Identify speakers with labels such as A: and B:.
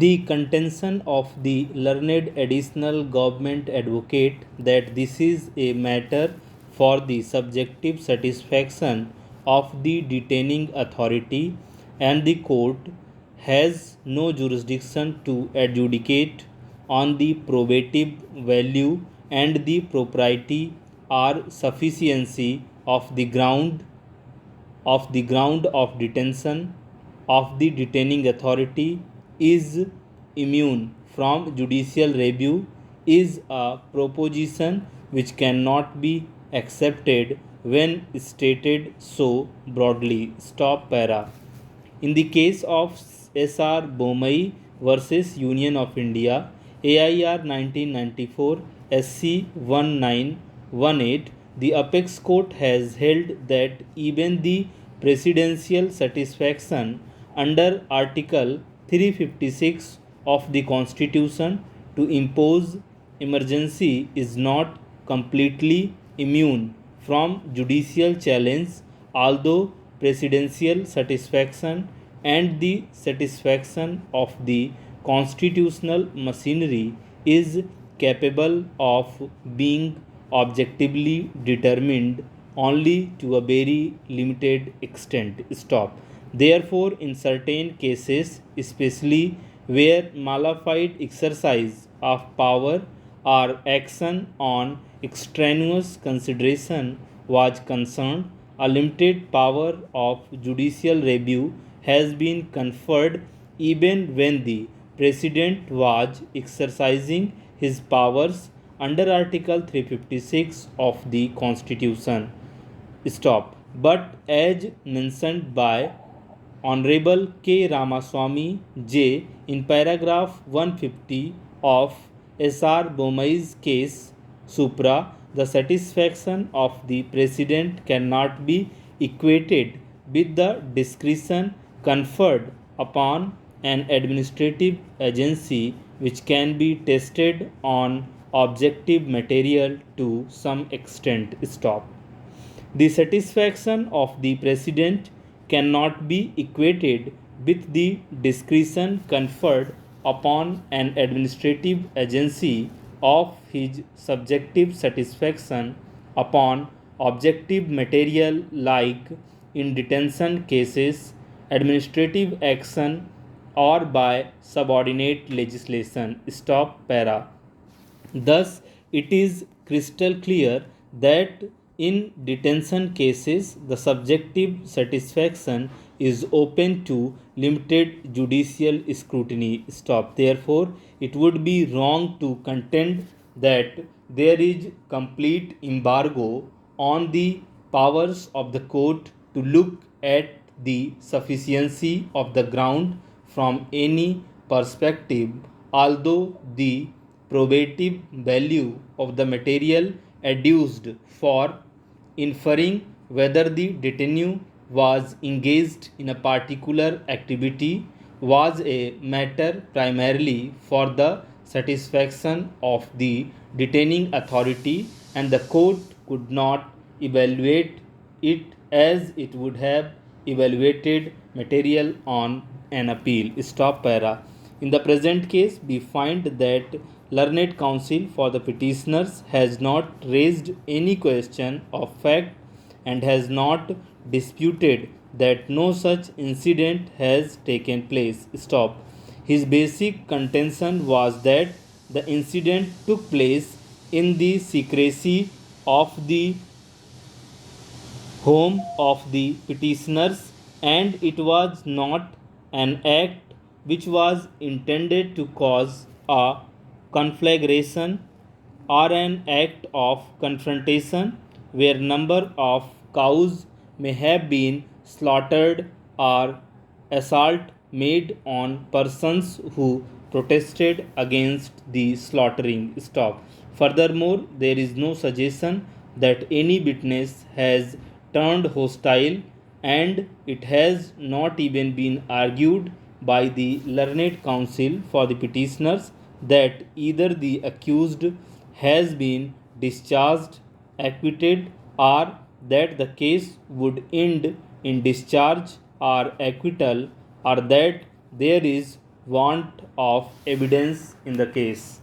A: The contention of the learned additional government advocate that this is a matter for the subjective satisfaction of the detaining authority and the court has no jurisdiction to adjudicate on the probative value and the propriety or sufficiency of detention of the detaining authority is immune from judicial review is a proposition which cannot be accepted when stated so broadly. Stop para. In the case of S.R. Bomai versus Union of India, AIR 1994 SC 1918, the apex court has held that even the presidential satisfaction under Article 356 of the Constitution to impose emergency is not completely immune from judicial challenge, although presidential satisfaction and the satisfaction of the constitutional machinery is capable of being objectively determined only to a very limited extent. Stop. Therefore, in certain cases, especially where malified exercise of power or action on extraneous consideration was concerned, a limited power of judicial review has been conferred even when the President was exercising his powers under Article 356 of the Constitution. Stop. But as mentioned by Honorable K. Ramaswamy J. in paragraph 150 of S.R. Bomai's case, supra, the satisfaction of the President cannot be equated with the discretion conferred upon an administrative agency which can be tested on objective material to some extent. Stop. The satisfaction of the President cannot be equated with the discretion conferred upon an administrative agency of his subjective satisfaction upon objective material like in detention cases, administrative action, or by subordinate legislation. Stop para. Thus, it is crystal clear that in detention cases, the subjective satisfaction is open to limited judicial scrutiny. Stop. Therefore, it would be wrong to contend that there is complete embargo on the powers of the court to look at the sufficiency of the ground from any perspective, although the probative value of the material adduced for inferring whether the detainee was engaged in a particular activity was a matter primarily for the satisfaction of the detaining authority, and the court could not evaluate it as it would have evaluated material on an appeal. Stop para. In the present case, we find that learned counsel for the petitioners has not raised any question of fact and has not disputed that no such incident has taken place. Stop. His basic contention was that the incident took place in the secrecy of the home of the petitioners, and it was not an act which was intended to cause a conflagration or an act of confrontation where number of cows may have been slaughtered or assault made on persons who protested against the slaughtering. Stop. Furthermore, there is no suggestion that any witness has turned hostile, and it has not even been argued by the learned counsel for the petitioners that either the accused has been discharged, acquitted, or that the case would end in discharge or acquittal, or that there is want of evidence in the case.